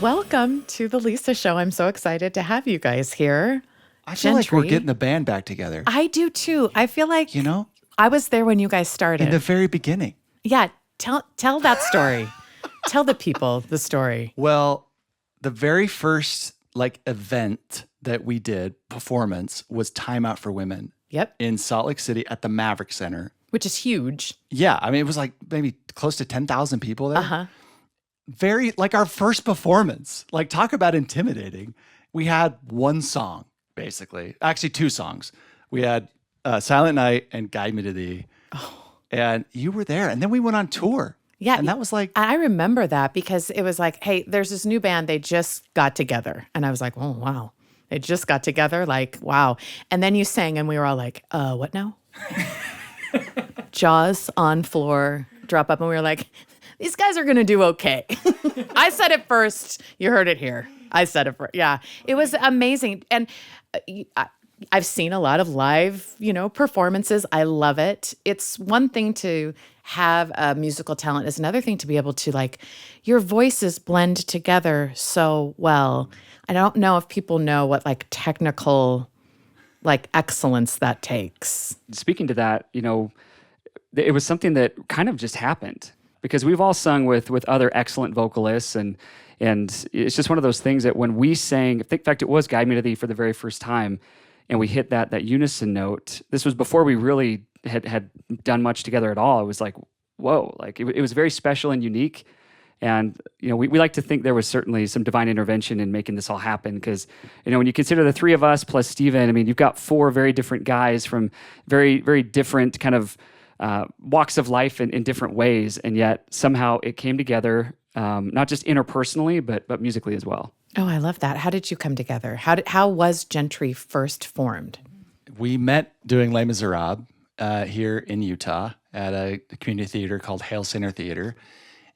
Welcome to the Lisa Show. I'm so excited to have you guys here. I feel like we're getting the band back together. I do too. I feel like, I was there when you guys started. In the very beginning. Yeah. Tell that story. Tell the people the story. Well, the very first event that we did, performance, was Timeout for Women. Yep. In Salt Lake City at the Maverick Center. Which is huge. Yeah. I mean, it was maybe close to 10,000 people there. Uh-huh. Very, our first performance. Talk about intimidating. We had one song, basically. Actually, two songs. We had Silent Night and Guide Me to Thee. Oh. And you were there. And then we went on tour. Yeah. And that was I remember that because it was hey, there's this new band. They just got together. And I was like, oh, wow. They just got together. Wow. And then you sang and we were all like, what now? Jaws on floor, drop up. And we were like, these guys are going to do okay. I said it first. You heard it here. I said it first. Yeah. It was amazing. And I've seen a lot of live, performances. I love it. It's one thing to have a musical talent. It's another thing to be able to your voices blend together so well. I don't know if people know what technical excellence that takes. Speaking to that, it was something that kind of just happened because we've all sung with other excellent vocalists and it's just one of those things that when we sang, in fact, it was Guide Me to Thee for the very first time, and we hit that unison note. This was before we really had done much together at all. It was whoa, it was very special and unique. And, we like to think there was certainly some divine intervention in making this all happen because, when you consider the three of us plus Steven, I mean, you've got four very different guys from very, very different kind of walks of life in different ways. And yet somehow it came together, not just interpersonally, but musically as well. Oh, I love that. How did you come together? How was Gentri first formed? We met doing Les Miserables here in Utah at a community theater called Hale Center Theater.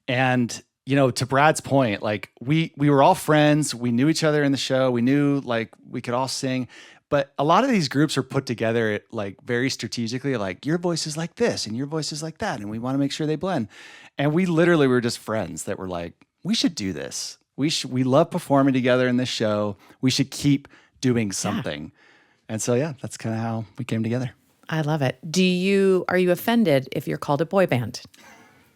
And to Brad's point, we were all friends. We knew each other in the show. We knew we could all sing. But a lot of these groups are put together very strategically, your voice is like this and your voice is like that. And we want to make sure they blend. And we literally were just friends that were we should do this. We love performing together in this show. We should keep doing something. Yeah. And so, that's kind of how we came together. I love it. Are you offended if you're called a boy band?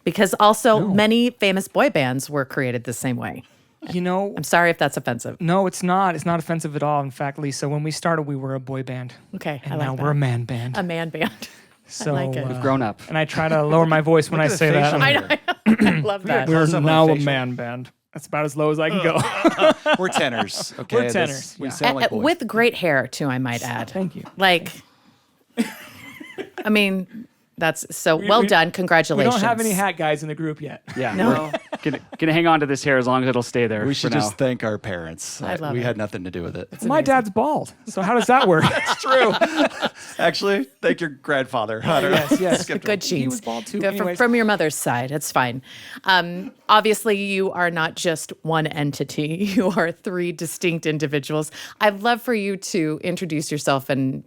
Because also many famous boy bands were created the same way. I'm sorry if that's offensive. No, it's not. It's not offensive at all. In fact, Lisa, when we started, we were a boy band. Okay, and now we're a man band. A man band. So I like it. We've grown up. And I try to lower my voice when I say that. I love that. We're now a man band. That's about as low as I can go. We're tenors. Okay, we're tenors. We sound like boys. With great hair too, I might add. Thank you. I mean, that's so well done. Congratulations. We don't have any hat guys in the group yet. Yeah. No. Gonna hang on to this hair as long as it'll stay there. We should just thank our parents. We had nothing to do with it. My dad's bald, so how does that work? That's true. Actually, thank your grandfather. I don't know. Yes. Good genes. He was bald too. From your mother's side, it's fine. Obviously, you are not just one entity. You are three distinct individuals. I'd love for you to introduce yourself and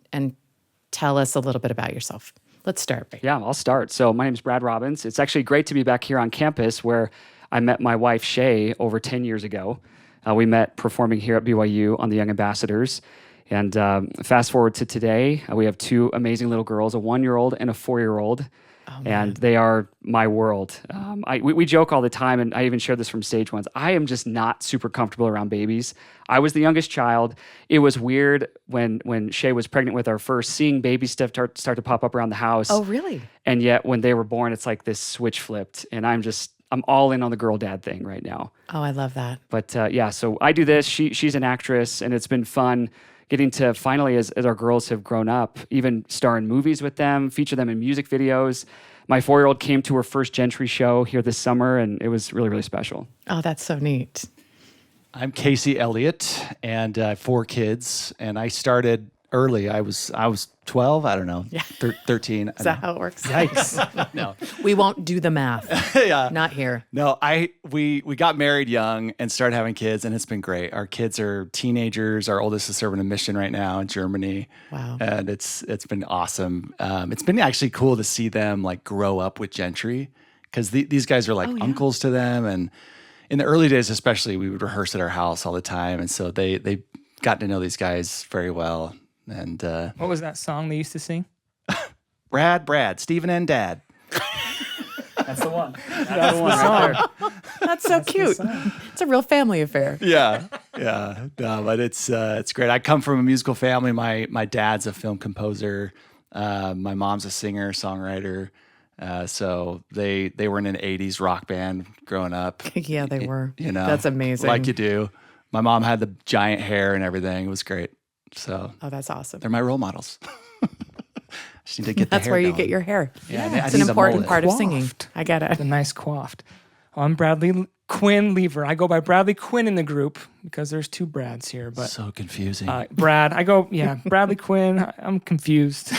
tell us a little bit about yourself. Let's start. Yeah, I'll start. So my name is Brad Robbins. It's actually great to be back here on campus where I met my wife, Shay, over 10 years ago. We met performing here at BYU on the Young Ambassadors. And fast forward to today, we have two amazing little girls, a 1-year-old and a 4-year-old. Oh, and they are my world. We joke all the time, and I even shared this from stage once. I am just not super comfortable around babies. I was the youngest child. It was weird when Shay was pregnant with our first, seeing baby stuff start to pop up around the house. Oh, really? And yet when they were born, it's like this switch flipped, and I'm all in on the girl dad thing right now. Oh, I love that. But so I do this. She's an actress, and it's been fun getting to finally, as our girls have grown up, even star in movies with them, feature them in music videos. My 4-year-old came to her first Gentri show here this summer, and it was really, really special. Oh, that's so neat. I'm Casey Elliott, and 4 kids, and I started early. I was 12, I don't know, 13. Is that how it works? Yikes. No. We won't do the math. Yeah. Not here. No, we got married young and started having kids, and it's been great. Our kids are teenagers. Our oldest is serving a mission right now in Germany. Wow. And it's been awesome. It's been actually cool to see them like grow up with Gentri, because these guys are like uncles to them, and in the early days, especially, we would rehearse at our house all the time, and so they got to know these guys very well. And What was that song they used to sing? Brad, Stephen and Dad. That's the one. That's the one right there. That's so cute. It's a real family affair. Yeah. No, but it's great. I come from a musical family. My dad's a film composer. My mom's a singer, songwriter. So they were in an 80s rock band growing up. Yeah, they were. You know, that's amazing. Like you do. My mom had the giant hair and everything. It was great. So Oh, that's awesome. they're my role models. Just need to get the That's hair where you going. get your hair. Yeah, It's an important part of singing. Coiffed. I get it. The nice coiffed. Well, I'm Bradley Quinn Lever. I go by Bradley Quinn in the group because there's 2 Brads here. But So confusing. Brad, Bradley Quinn. I'm confused.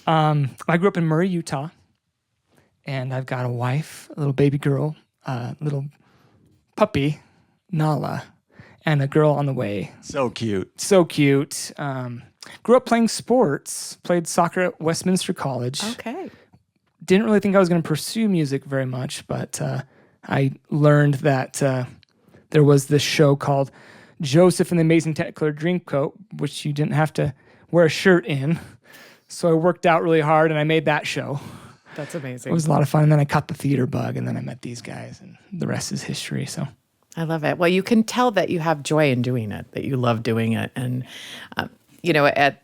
I grew up in Murray, Utah, and I've got a wife, a little baby girl, a little puppy, Nala, and a girl on the way. So cute. So cute. Grew up playing sports, played soccer at Westminster College. Okay. Didn't really think I was going to pursue music very much, but I learned that there was this show called Joseph and the Amazing Technicolor Dreamcoat, which you didn't have to wear a shirt in. So I worked out really hard and I made that show. That's amazing. It was a lot of fun. And then I caught the theater bug and then I met these guys and the rest is history. So I love it. Well, you can tell that you have joy in doing it, that you love doing it. And, at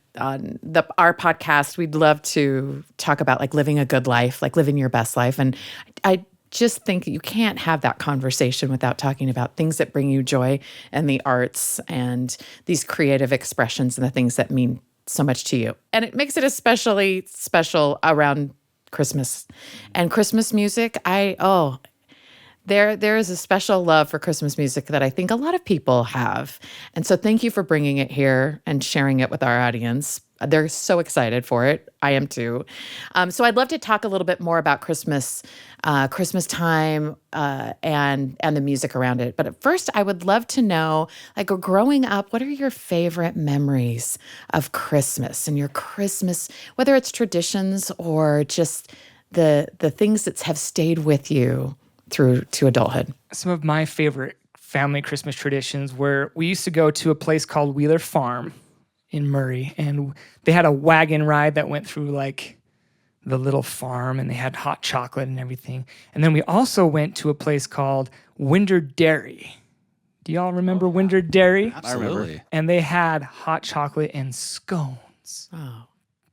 our podcast, we'd love to talk about like living a good life, like living your best life. And I just think you can't have that conversation without talking about things that bring you joy and the arts and these creative expressions and the things that mean so much to you. And it makes it especially special around Christmas. And Christmas music, there is a special love for Christmas music that I think a lot of people have. And so thank you for bringing it here and sharing it with our audience. They're so excited for it. I am too. So I'd love to talk a little bit more about Christmas time, and the music around it. But at first, I would love to know, like growing up, what are your favorite memories of Christmas and your Christmas, whether it's traditions or just the things that have stayed with you through to adulthood? some of my favorite family Christmas traditions where we used to go to a place called Wheeler Farm in Murray, and they had a wagon ride that went through like the little farm, and they had hot chocolate and everything. And then we also went to a place called Winder Dairy. Do y'all remember Winder Dairy? Absolutely. And they had hot chocolate and scones. Oh,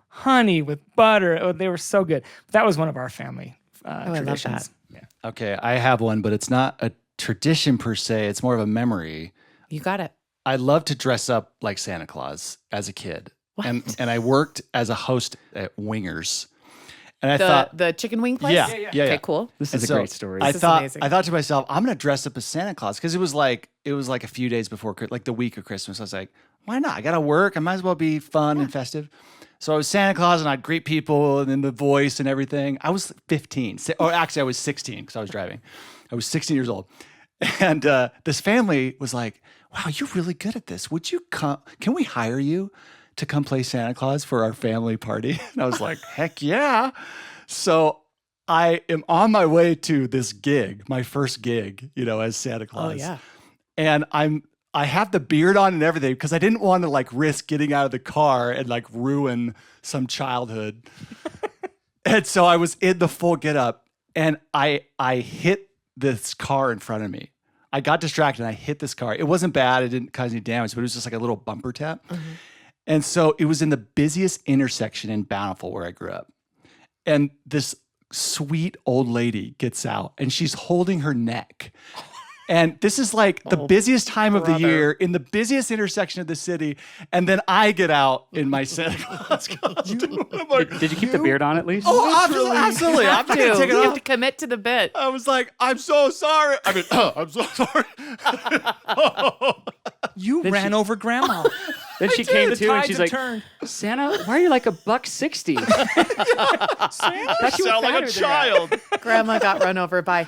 Honey with butter. Oh, they were so good. That was one of our family I love traditions. that. Okay, I have one, but it's not a tradition per se. It's more of a memory. you got it. I loved to dress up like Santa Claus as a kid. And I worked as a host at Wingers. And I thought, The chicken wing place? yeah. Okay, cool. This And is a so great story. I This is thought amazing. I thought to myself, I'm gonna dress up as Santa Claus because it was like a few days before, like the week of Christmas. I was like, why not? I gotta work. I might as well be fun and festive. So I was Santa Claus and I'd greet people and then the voice and everything. I was 15, or actually I was 16 because I was driving. I was 16 years old, and this family was like, "Wow, you're really good at this. Would you come? Can we hire you to come play Santa Claus for our family party?" And I was like, "Heck yeah!" So I am on my way to this gig, my first gig, as Santa Claus. Oh, yeah. And I have the beard on and everything because I didn't want to like risk getting out of the car and like ruin some childhood. And so I was in the full getup, and I hit this car in front of me. I got distracted and I hit this car. It wasn't bad. It didn't cause any damage, but it was just like a little bumper tap. And so it was in the busiest intersection in Bountiful where I grew up. And this sweet old lady gets out and she's holding her neck. And this is like the busiest time of the year in the busiest intersection of the city. And then I get out in my Santa Claus costume. I'm like, Did you keep the beard on at least? oh, absolutely. I'm not going to take it You have off. to commit to the bit. I was like, I'm so sorry. I mean, I'm so sorry. You ran over grandma. Then she came The to and tides she's have like, turned. Santa, why are you like $1.60? You sound like a child. Grandma got run over by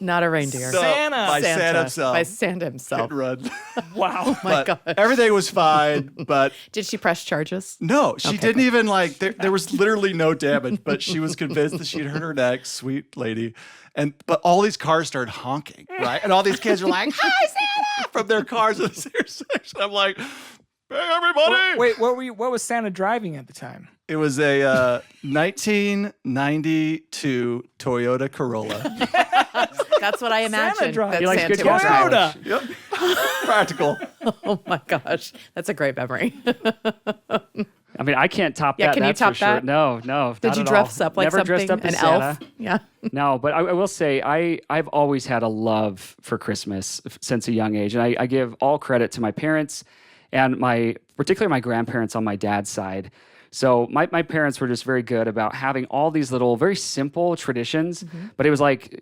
Not a reindeer. No, Santa. by Santa himself. By Santa himself. Run. Wow. My But God. everything was fine. But Did she press charges? no, she didn't even like. There was literally no damage. But she was convinced that she'd hurt her neck. Sweet lady. But all these cars started honking, right? And all these kids were like, "Hi, Santa!" from their cars in the intersection. I'm like, "Hey, everybody!" Wait, what was Santa driving at the time? It was a 1992 Toyota Corolla. That's what I imagined. drive. That He likes Santa good would gas drive. mileage. Yep. Practical. Oh my gosh, that's a great memory. I mean, I can't top Yeah, that. can you That's top for sure. that? No. Did not you at dress all. up like Never something? dressed up An as Santa. elf? Yeah. No, but I will say I've always had a love for Christmas since a young age, and I give all credit to my parents and particularly my grandparents on my dad's side. So my parents were just very good about having all these little very simple traditions, but it was like,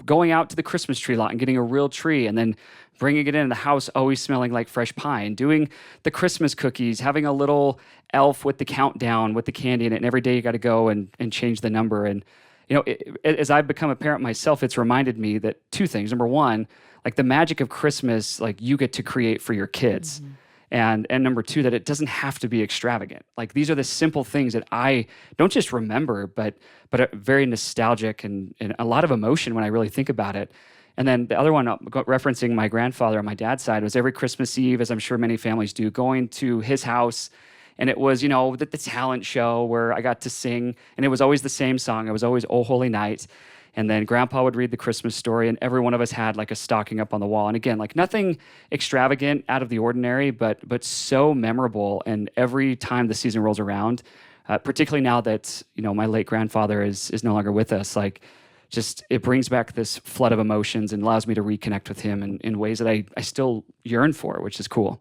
going out to the Christmas tree lot and getting a real tree and then bringing it in the house always smelling like fresh pine, doing the Christmas cookies, having a little elf with the countdown with the candy in it, and every day you got to go and change the number. And as I've become a parent myself, it's reminded me that two things. Number one, like the magic of Christmas, like you get to create for your kids. And number two, that it doesn't have to be extravagant. Like these are the simple things that I don't just remember, but are very nostalgic and a lot of emotion when I really think about it. And then the other one, referencing my grandfather on my dad's side, was every Christmas Eve, as I'm sure many families do, going to his house. And it was, the talent show where I got to sing. And it was always the same song. It was always "Oh Holy Night." And then Grandpa would read the Christmas story, and every one of us had like a stocking up on the wall. And again, like nothing extravagant, out of the ordinary, but so memorable. And every time the season rolls around, particularly now that my late grandfather is no longer with us, like just it brings back this flood of emotions and allows me to reconnect with him in ways that I still yearn for, which is cool.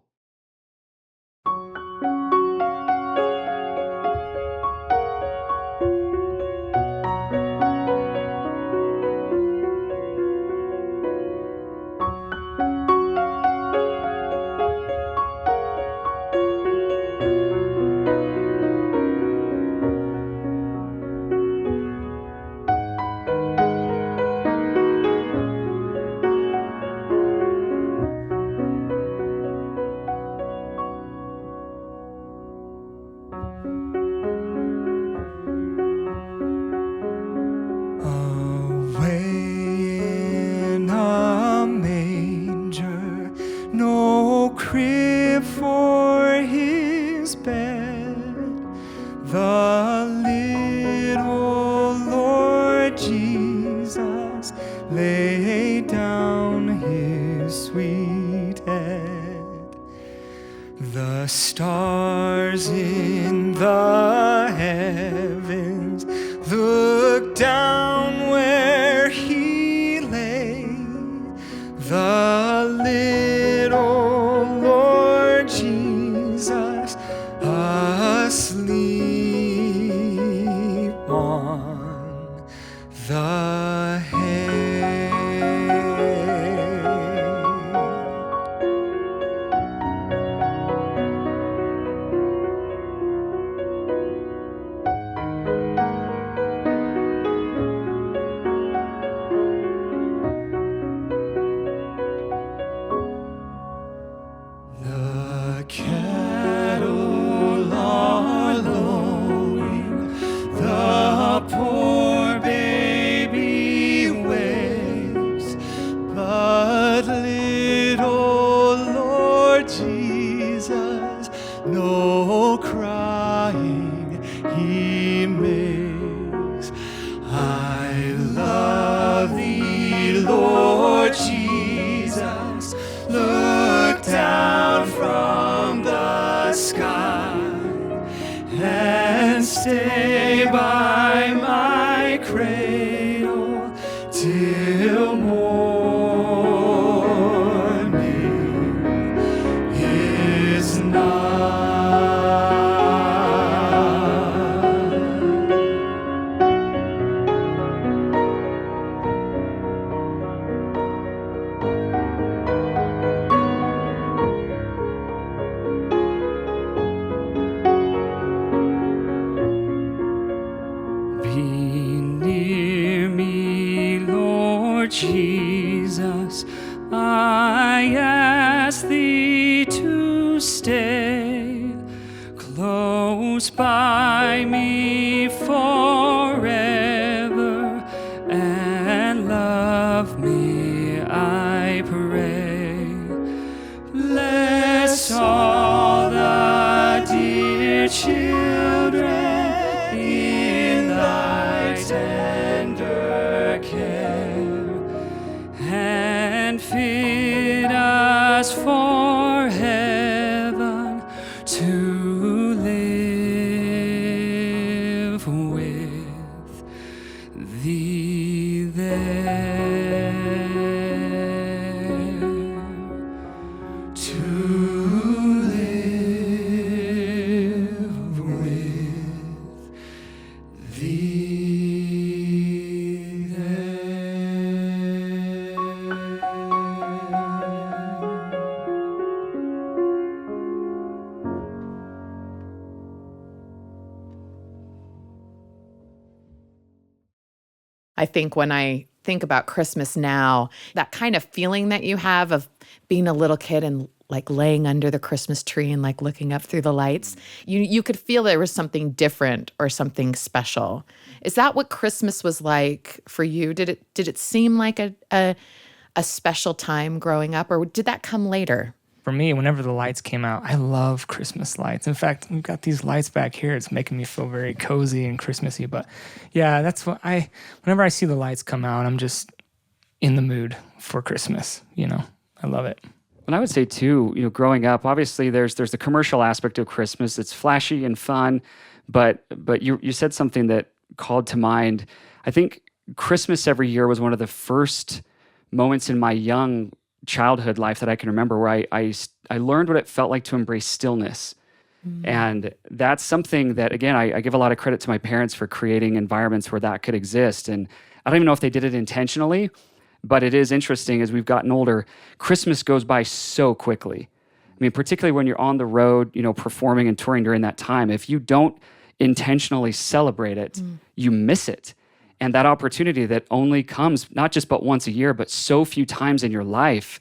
Away in a manger, no crib for his bed, the little Lord Jesus laid down his sweet head. The stars in the heavens looked down where he lay. The little Lord Jesus asleep on the hay. The cattle are lowing, the poor baby wakes, but little Lord Jesus, no crying he makes. I love thee, Lord Jesus, look down from the sky and stay by my cradle till morning is nigh. Be near me, Lord. Jesus, I ask thee to stay close by me forever and love me, I pray. Bless all the dear children in thy tender care, and fit us for heaven to live with thee there. To live with thee there. I think when I think about Christmas now, that kind of feeling that you have of being a little kid and like laying under the Christmas tree and like looking up through the lights, you could feel there was something different or something special. Is that what Christmas was like for you? Did it seem like a special time growing up, or did that come later? For me, whenever the lights came out, I love Christmas lights. In fact, we've got these lights back here. It's making me feel very cozy and Christmassy. But yeah, that's what whenever I see the lights come out, I'm just in the mood for Christmas. I love it. And I would say too, growing up, obviously there's the commercial aspect of Christmas. It's flashy and fun, but you said something that called to mind. I think Christmas every year was one of the first moments in my young childhood life that I can remember where I learned what it felt like to embrace stillness. And that's something that, again, I give a lot of credit to my parents for creating environments where that could exist. And I don't even know if they did it intentionally, but it is interesting as we've gotten older, Christmas goes by so quickly. I mean, particularly when you're on the road, performing and touring during that time, if you don't intentionally celebrate it, you miss it. And that opportunity that only comes not just but once a year, but so few times in your life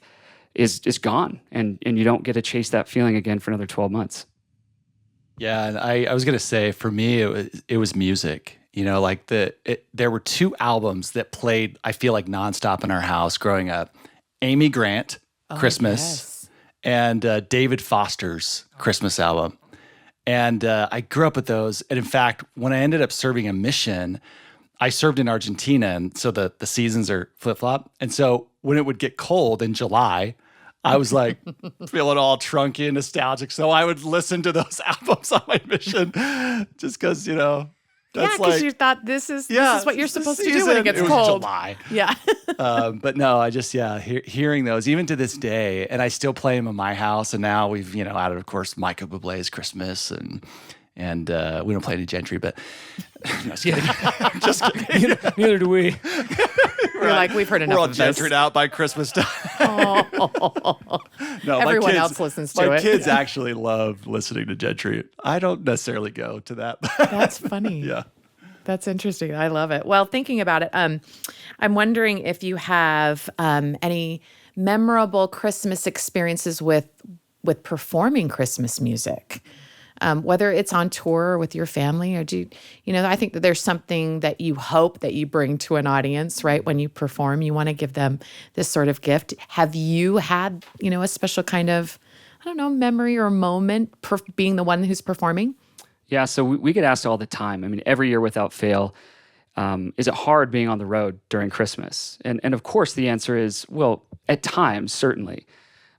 is gone. And you don't get to chase that feeling again for another 12 months. Yeah, and I was gonna say for me it was music. There were two albums that played, I feel like nonstop in our house growing up: Amy Grant, Christmas, and David Foster's Christmas album. And I grew up with those. And in fact, when I ended up serving a mission, I served in Argentina, and so the seasons are flip-flop. And so when it would get cold in July, I was like feeling all trunky and nostalgic. So I would listen to those albums on my mission just because, that's because you thought this is what you're supposed to do when it gets cold. It was July. Yeah. But no, I just, hearing those, even to this day, and I still play them in my house. And now we've, added, of course, Michael Bublé's Christmas, and we don't play any Gentry, but just kidding. Just kidding. Neither do we. We're like, we've heard enough We're all of this. Gentry'd out by Christmas time. No, Everyone else listens to my it. kids actually love listening to Gentry. I don't necessarily go to that. That's funny. Yeah. That's interesting. I love it. Well, thinking about it, I'm wondering if you have any memorable Christmas experiences with performing Christmas music. Whether it's on tour or with your family, or I think that there's something that you hope that you bring to an audience, right? When you perform, you want to give them this sort of gift. Have you had, a special kind of, memory or moment being the one who's performing? Yeah, so we get asked all the time. I mean, every year without fail, is it hard being on the road during Christmas? And of course the answer is, well, at times, certainly.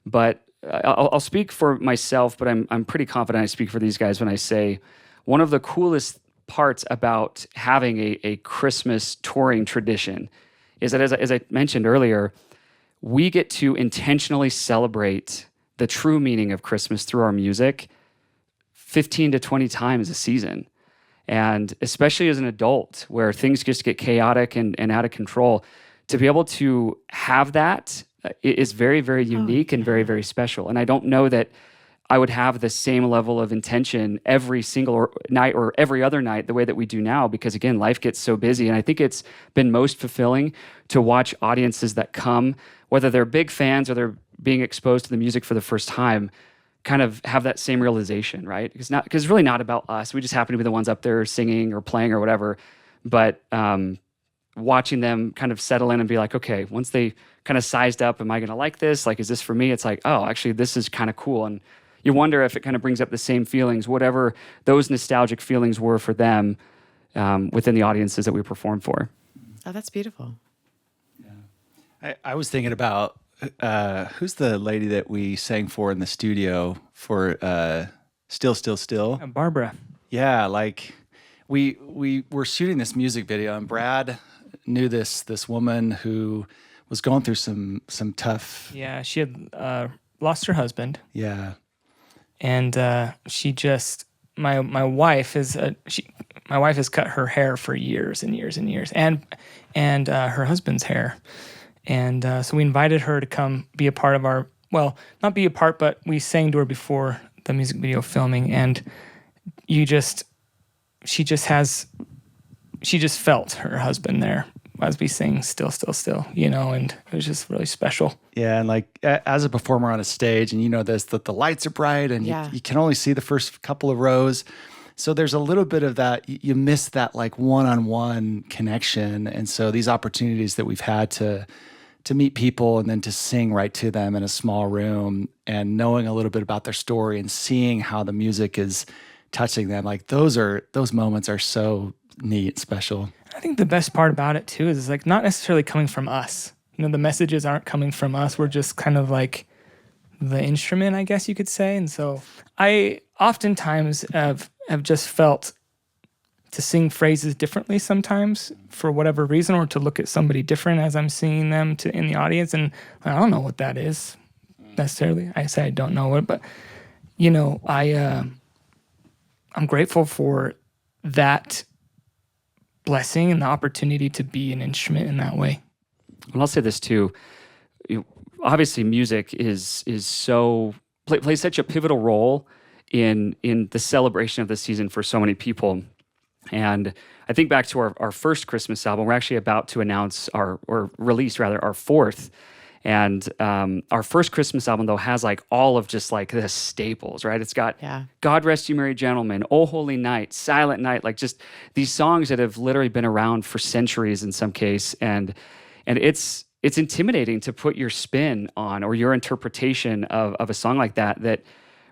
But I'll speak for myself, but I'm pretty confident I speak for these guys when I say one of the coolest parts about having a Christmas touring tradition is that, as I mentioned earlier, we get to intentionally celebrate the true meaning of Christmas through our music 15 to 20 times a season. And especially as an adult, where things just get chaotic and out of control, to be able to have that is very, very unique and very, very special. And I don't know that I would have the same level of intention every single night or every other night the way that we do now, because again, life gets so busy. And I think it's been most fulfilling to watch audiences that come, whether they're big fans or they're being exposed to the music for the first time, kind of have that same realization, right? Because it's really not about us. We just happen to be the ones up there singing or playing or whatever. But watching them kind of settle in and be like, okay, once they kind of sized up, am I going to like this? Like, is this for me? It's like, oh, actually, this is kind of cool. And you wonder if it kind of brings up the same feelings, whatever those nostalgic feelings were for them within the audiences that we performed for. Oh, that's beautiful. I was thinking about who's the lady that we sang for in the studio for Still, Still, Still? Barbara. Yeah, like we were shooting this music video, and Brad knew this woman who was going through some tough. Yeah, she had lost her husband, Yeah, and she just my wife is my wife has cut her hair for years and years and years, and her husband's hair, and so we invited her to come be a part of our, well, not be a part, but we sang to her before the music video filming, and she just felt her husband there as we sing Still, Still, Still, you know, and it was just really special. yeah, and like as a performer on a stage, and you know this, that the lights are bright, and you can only see the first couple of rows, so there's a little bit of that. You miss that like one-on-one connection, and so these opportunities that we've had to meet people and then to sing right to them in a small room and knowing a little bit about their story and seeing how the music is touching them, like those moments are so neat, special. I think the best part about it too is like not necessarily coming from us. You know, the messages aren't coming from us. We're just kind of like the instrument, I guess you could say. And so I oftentimes have just felt to sing phrases differently sometimes for whatever reason, or to look at somebody different as I'm singing them in the audience. And I don't know what that is necessarily. I say I don't know it, but you know, I'm grateful for that blessing and the opportunity to be an instrument in that way. And I'll say this too. Obviously, music is so plays such a pivotal role in the celebration of the season for so many people. And I think back to our first Christmas album. We're actually about to announce our fourth. And our first Christmas album, though, has like all of just like the staples, right? It's got God Rest You Merry Gentlemen, Oh Holy Night, Silent Night, like just these songs that have literally been around for centuries in some case. And it's intimidating to put your spin on or your interpretation of a song like that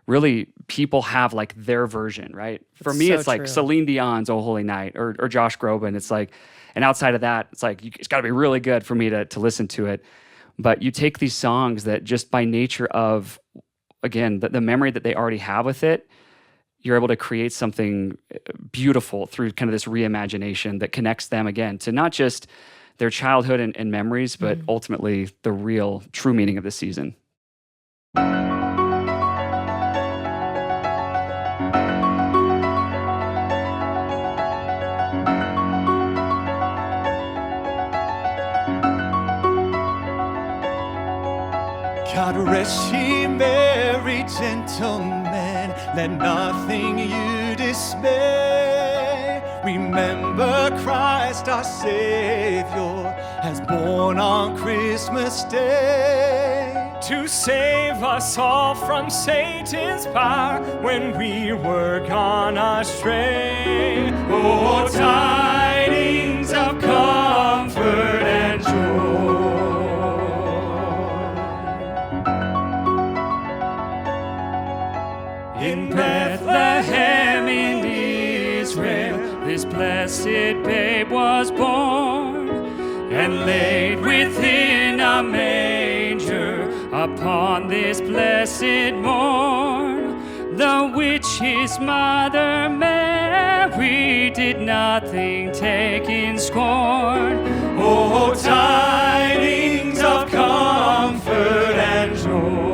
really people have like their version, right? For me, it's like Celine Dion's Oh Holy Night or Josh Groban. It's like, and outside of that, it's like, it's got to be really good for me to listen to it. But you take these songs that just by nature of, again, the memory that they already have with it, you're able to create something beautiful through kind of this reimagination that connects them again to not just their childhood and memories, but ultimately the real, true meaning of the season. God rest ye merry gentlemen, let nothing you dismay. Remember Christ our Savior has born on Christmas Day to save us all from Satan's power when we were gone astray. Oh, tidings of comfort and joy. In Bethlehem in Israel, this blessed babe was born, and laid within a manger upon this blessed morn. The which his mother Mary did nothing take in scorn. Oh, tidings of comfort and joy.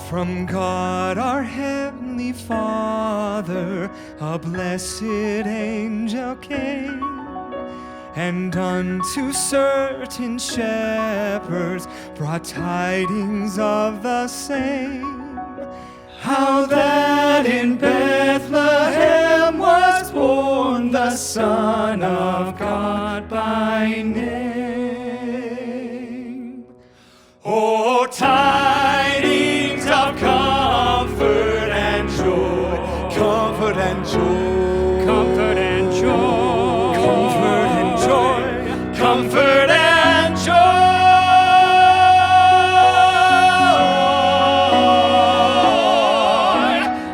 From God our Heavenly Father, a blessed angel came, and unto certain shepherds brought tidings of the same, how that in Bethlehem was born the Son of God by name. O tidings of comfort and joy, comfort and joy, comfort and joy, comfort and joy, comfort and joy.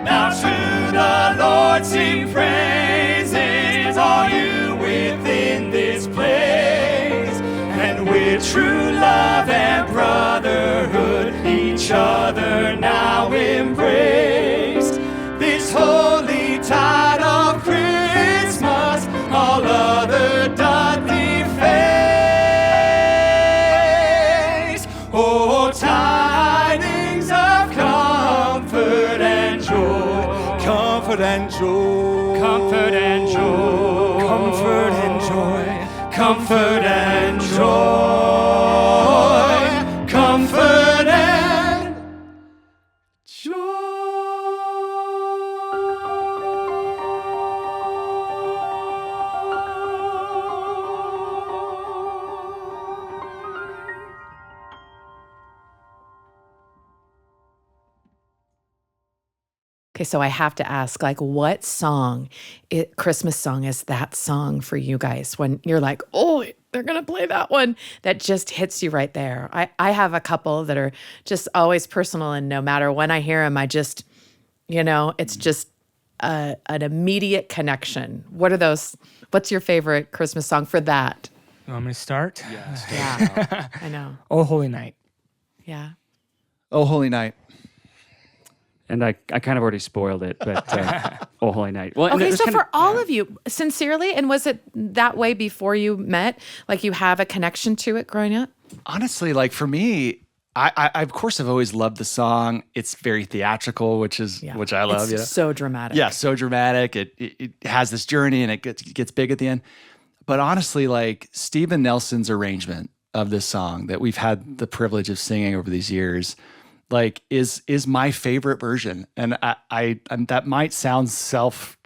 Now to the Lord sing praises, all you within this place, and with true love and brotherhood each other now embrace. This holy tide of Christmas all other doth deface. Oh, tidings of comfort and joy, comfort and joy, comfort and joy, comfort and joy, comfort and joy, comfort and Okay, so I have to ask, like, what Christmas song is that song for you guys when you're like, oh, they're going to play that one that just hits you right there? I have a couple that are just always personal, and no matter when I hear them, I just, it's just an immediate connection. What are those? What's your favorite Christmas song for that? You want me to start? Yeah, I know. Oh, Holy Night. Yeah. Oh, Holy Night. And I kind of already spoiled it, but Oh Holy Night. Well, and Okay, there's so kind for all of you, sincerely, and was it that way before you met? Like you have a connection to it growing up? Honestly, like for me, I of course have always loved the song. It's very theatrical, which I love. It's so dramatic. Yeah, so dramatic. It has this journey and it gets big at the end. But honestly, like Steven Nelson's arrangement of this song that we've had the privilege of singing over these years, like is my favorite version. And I that might sound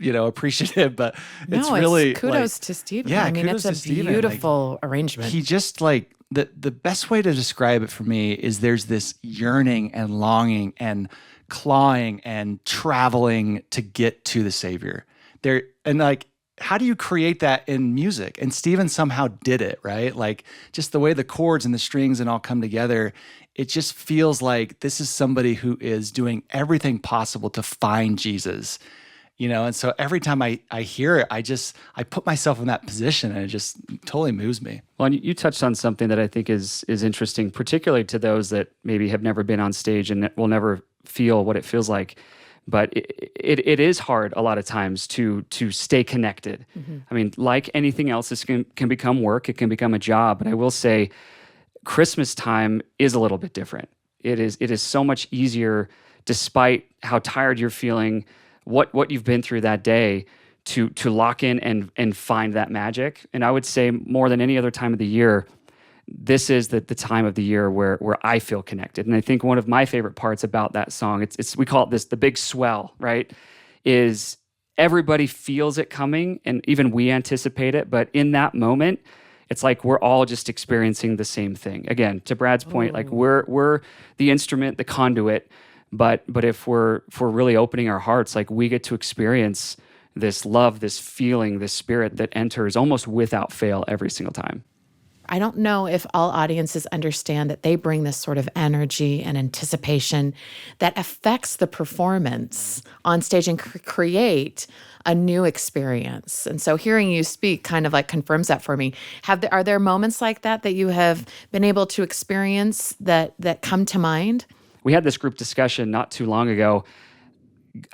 appreciative, but it's really kudos to Steven. Yeah, I mean, kudos it's to a Steven. beautiful arrangement. He just like the best way to describe it for me is there's this yearning and longing and clawing and traveling to get to the Savior. And like, how do you create that in music? And Steven somehow did it, right? Like just the way the chords and the strings and all come together, it just feels like this is somebody who is doing everything possible to find Jesus. And so every time I hear it, I put myself in that position, and it just totally moves me. Well, and you touched on something that I think is interesting, particularly to those that maybe have never been on stage and will never feel what it feels like. But it is hard a lot of times to stay connected. Mm-hmm. I mean, like anything else, this can become work. It can become a job. But I will say, Christmas time is a little bit different. It is so much easier, despite how tired you're feeling, what you've been through that day, to lock in and find that magic. And I would say more than any other time of the year, this is the time of the year where I feel connected. And I think one of my favorite parts about that song, it's we call it the big swell, right? Is everybody feels it coming, and even we anticipate it. But in that moment, it's like we're all just experiencing the same thing. Again, to Brad's point, like we're the instrument, the conduit. But if we're really opening our hearts, like we get to experience this love, this feeling, this spirit that enters almost without fail every single time. I don't know if all audiences understand that they bring this sort of energy and anticipation that affects the performance on stage and create a new experience. And so hearing you speak kind of like confirms that for me. Are there moments like that you have been able to experience that come to mind? We had this group discussion not too long ago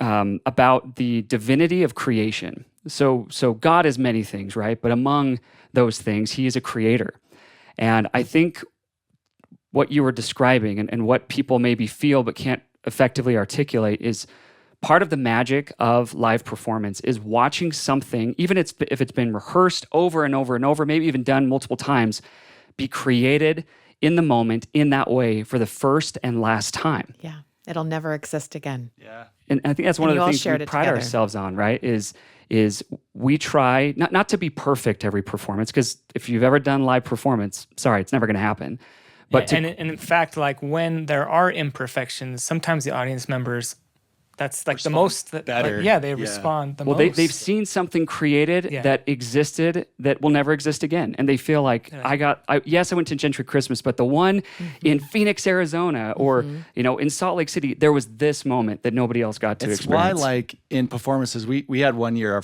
about the divinity of creation. So God is many things, right? But among those things, he is a creator. And I think what you were describing and what people maybe feel but can't effectively articulate is part of the magic of live performance is watching something, even if it's been rehearsed over and over and over, maybe even done multiple times, be created in the moment in that way for the first and last time. Yeah. It'll never exist again. Yeah. And I think that's one And of you the all things we shared it pride together. ourselves on, right? Is we try not to be perfect every performance, because if you've ever done live performance, sorry, it's never going to happen. But and in fact, like when there are imperfections, sometimes the audience members, that's like the most better. They respond the most. they've seen something created that existed that will never exist again, and they feel like I went to Gentri Christmas, but the one in Phoenix, Arizona, or in Salt Lake City, there was this moment that nobody else got to It's experience. why, like in performances, we had one year,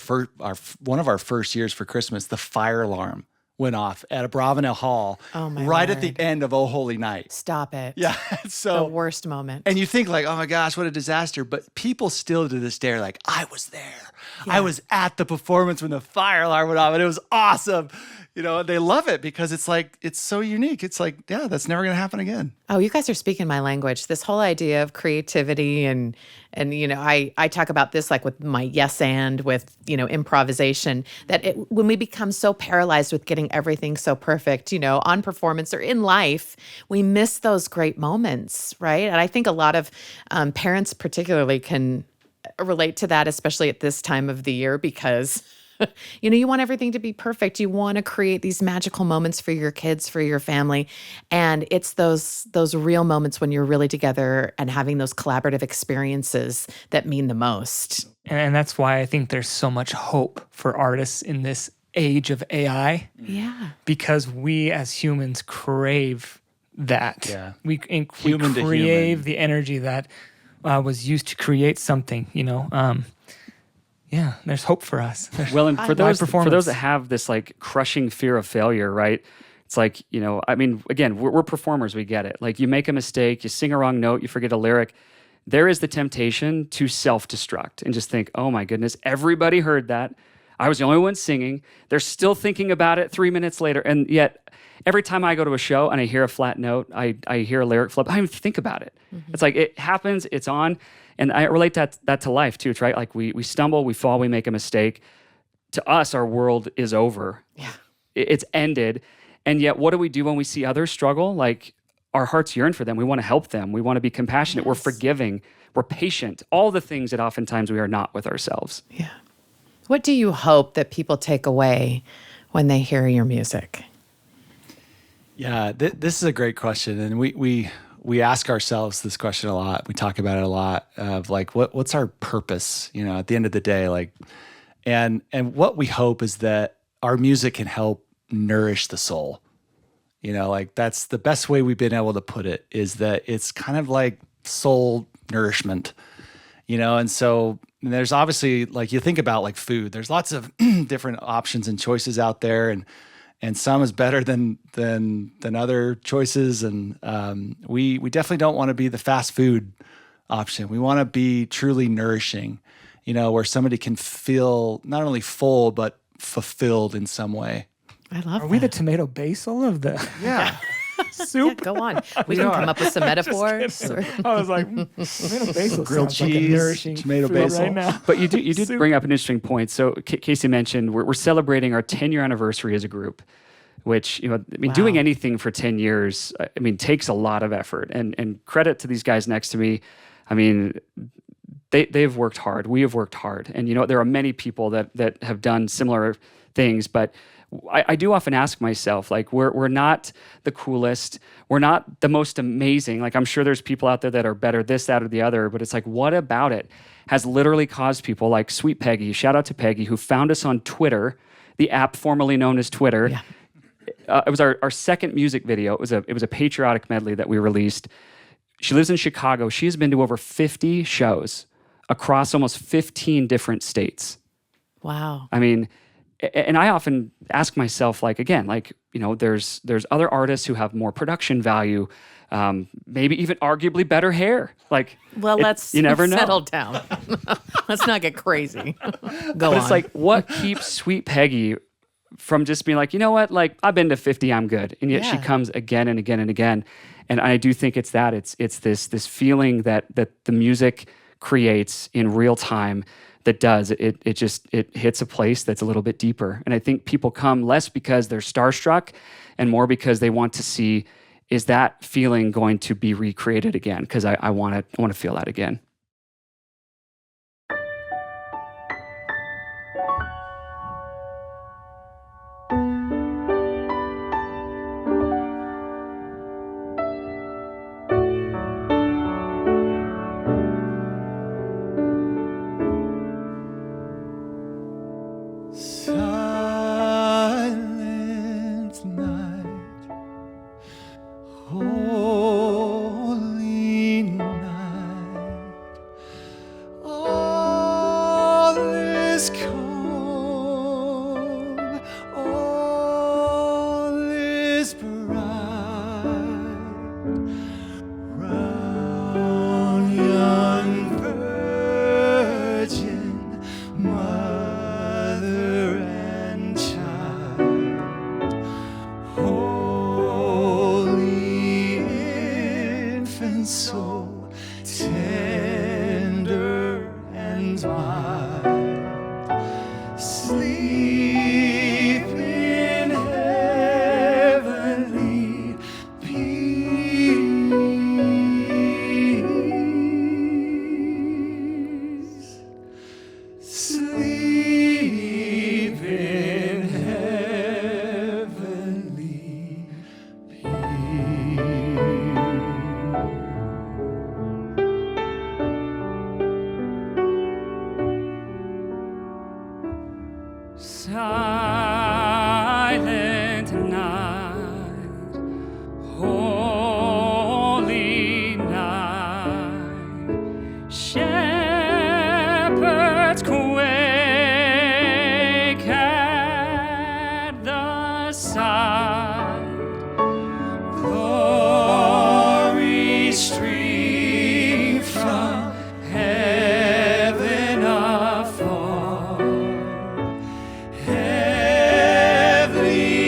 one of our first years for Christmas, the fire alarm went off at a Bravenel Hall Oh, my right at the word. end of Oh Holy Night. Stop it. Yeah. The So, worst moment. and you think like, oh my gosh, what a disaster. But people still to this day are like, I was there. I was at the performance when the fire alarm went off and it was awesome. They love it because it's like, it's so unique. It's like, yeah, that's never going to happen again. Oh, you guys are speaking my language. This whole idea of creativity and I talk about this like with my yes and with improvisation, that when we become so paralyzed with getting everything so perfect, on performance or in life, we miss those great moments, right? And I think a lot of parents particularly can relate to that, especially at this time of the year, because you want everything to be perfect. You want to create these magical moments for your kids, for your family. And it's those real moments when you're really together and having those collaborative experiences that mean the most. and that's why I think there's so much hope for artists in this age of AI, Yeah. because we as humans crave that. Yeah. We Human to crave human. the energy that was used to create something, Yeah, there's hope for us. Well, and for Live those performance. that have this like crushing fear of failure, right? It's like, I mean, again, we're performers, we get it. Like you make a mistake, you sing a wrong note, you forget a lyric. There is the temptation to self-destruct and just think, oh my goodness, everybody heard that. I was the only one singing. They're still thinking about it 3 minutes later. And yet every time I go to a show and I hear a flat note, I hear a lyric flip, I don't even think about it. It's like it happens, it's on. And I relate that to life too. It's right. Like we stumble, we fall, we make a mistake. To us, our world is over. Yeah. It's ended. And yet, what do we do when we see others struggle? Like our hearts yearn for them. We want to help them. We want to be compassionate. We're forgiving. We're patient. All the things that oftentimes we are not with ourselves. Yeah. What do you hope that people take away when they hear your music? Yeah, this is a great question. And we ask ourselves this question a lot. We talk about it a lot of like, what's our purpose, at the end of the day, like, and what we hope is that our music can help nourish the soul. Like that's the best way we've been able to put it, is that it's kind of like soul nourishment, and so there's obviously, like you think about like food, there's lots of different options and choices out there, and some is better than other choices. And we definitely don't want to be the fast food option. We want to be truly nourishing, where somebody can feel not only full, but fulfilled in some way. I love Are we the that. tomato basil of the Yeah. soup? Yeah, go on. We can come up with some metaphors. I was like, tomato basil Grilled sounds like a cheese, nourishing tomato food basil. right now. But you did Soup. bring up an interesting point. So Casey mentioned we're celebrating our 10-year anniversary as a group, which, doing anything for 10 years, takes a lot of effort. And credit to these guys next to me. They've worked hard. We have worked hard. And there are many people that have done similar things, but I do often ask myself, like, we're not the coolest, we're not the most amazing. Like, I'm sure there's people out there that are better this, that, or the other, but it's like, what about it has literally caused people like Sweet Peggy, shout out to Peggy, who found us on Twitter, the app formerly known as Twitter. Yeah. It was our second music video. It was a patriotic medley that we released. She lives in Chicago. She has been to over 50 shows across almost 15 different states. Wow. And I often ask myself, like, again, like, there's other artists who have more production value, maybe even arguably better hair. Like, Well, let's you never know. settle down. Let's not get crazy. Go But on. it's like, what keeps Sweet Peggy from just being like, you know what, like, I've been to 50, I'm good. And yet she Yeah. comes again and again and again. And I do think it's that. It's this feeling that the music creates in real time that does. It hits a place that's a little bit deeper. And I think people come less because they're starstruck and more because they want to see, is that feeling going to be recreated again? Because I want to feel that again. Silent night, holy night, all is calm, all is bright, round yon virgin mother and child, holy infant, so tender and mild, sleep in heavenly peace. Sleep in heavenly Silent night, holy night, shepherds quake at the sight, glory stream from heaven afar, heavenly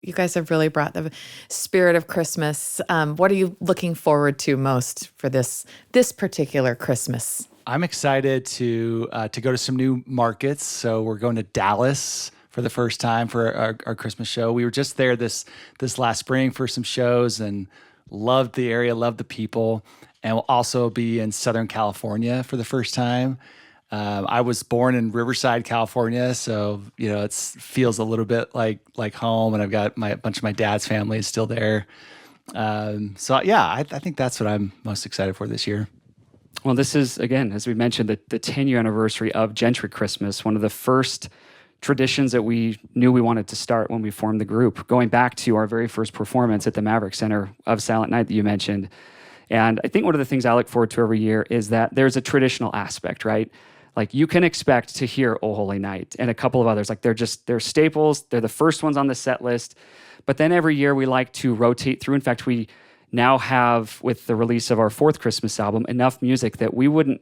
You guys have really brought the spirit of Christmas. What are you looking forward to most for this particular Christmas? I'm excited to go to some new markets. So we're going to Dallas for the first time for our Christmas show. We were just there this last spring for some shows and loved the area, loved the people. And we'll also be in Southern California for the first time. I was born in Riverside, California, so it feels a little bit like home. And I've got a bunch of my dad's family is still there. I think that's what I'm most excited for this year. Well, this is, again, as we mentioned, the 10-year anniversary of Gentry Christmas, one of the first traditions that we knew we wanted to start when we formed the group, going back to our very first performance at the Maverick Center of Silent Night that you mentioned. And I think one of the things I look forward to every year is that there's a traditional aspect, right? Like you can expect to hear O Holy Night and a couple of others. Like they're staples. They're the first ones on the set list. But then every year we like to rotate through. In fact, we now have, with the release of our fourth Christmas album, enough music that we wouldn't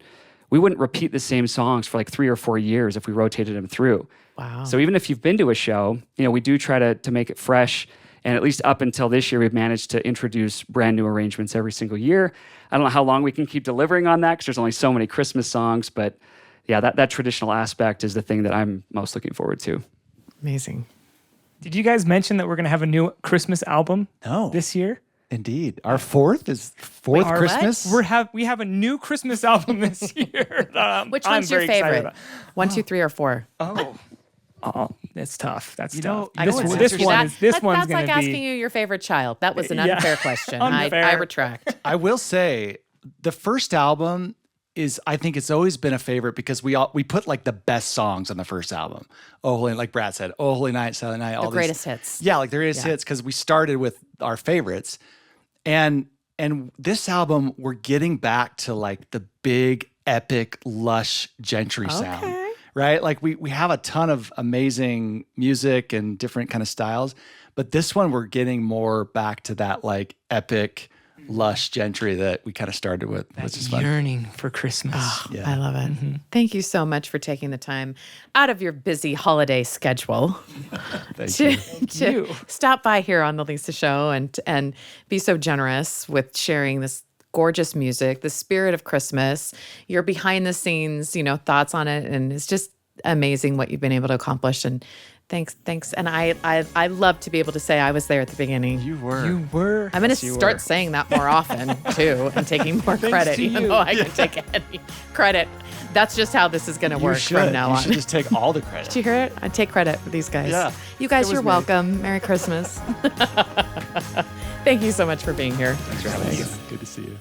repeat the same songs for like 3 or 4 years if we rotated them through. Wow. So even if you've been to a show, we do try to make it fresh. And at least up until this year, we've managed to introduce brand new arrangements every single year. I don't know how long we can keep delivering on that because there's only so many Christmas songs. But yeah, that traditional aspect is the thing that I'm most looking forward to. Amazing. Did you guys mention that we're going to have a new Christmas album this year? Indeed. Our fourth Christmas. We have a new Christmas album this year. Which I'm one's your very excited favorite? about. 1, 2, 3, or 4? Oh, that's tough. That's know, tough. you know what's This interesting? one is this That's one's like going to asking be. you your favorite child. That was an unfair question. Unfair. I retract. I will say the first album I think it's always been a favorite because we put like the best songs on the first album. Oh Holy, like Brad said, Oh Holy Night, Silent Night, all The greatest hits. Yeah, like the greatest hits because we started with our favorites. And this album, we're getting back to like the big, epic, lush Gentry sound. Right? Like we have a ton of amazing music and different kind of styles, but this one we're getting more back to that like epic, lush Gentry that we kind of started with, which is fun. Yearning for Christmas. I love it. Thank you so much for taking the time out of your busy holiday schedule to stop by here on the Lisa Show and be so generous with sharing this gorgeous music, the spirit of Christmas, your behind the scenes, thoughts on it. And it's just amazing what you've been able to accomplish. And thanks. And I love to be able to say I was there at the beginning. You were. I'm going to start saying that more often too and taking more credit, even though I can take any credit. That's just how this is going to work from now on. You should just take all the credit. Did you hear it? I take credit for these guys. Yeah. You guys, It was you're me. welcome. Merry Christmas. Thank you so much for being here. Thanks for having us. Good to see you.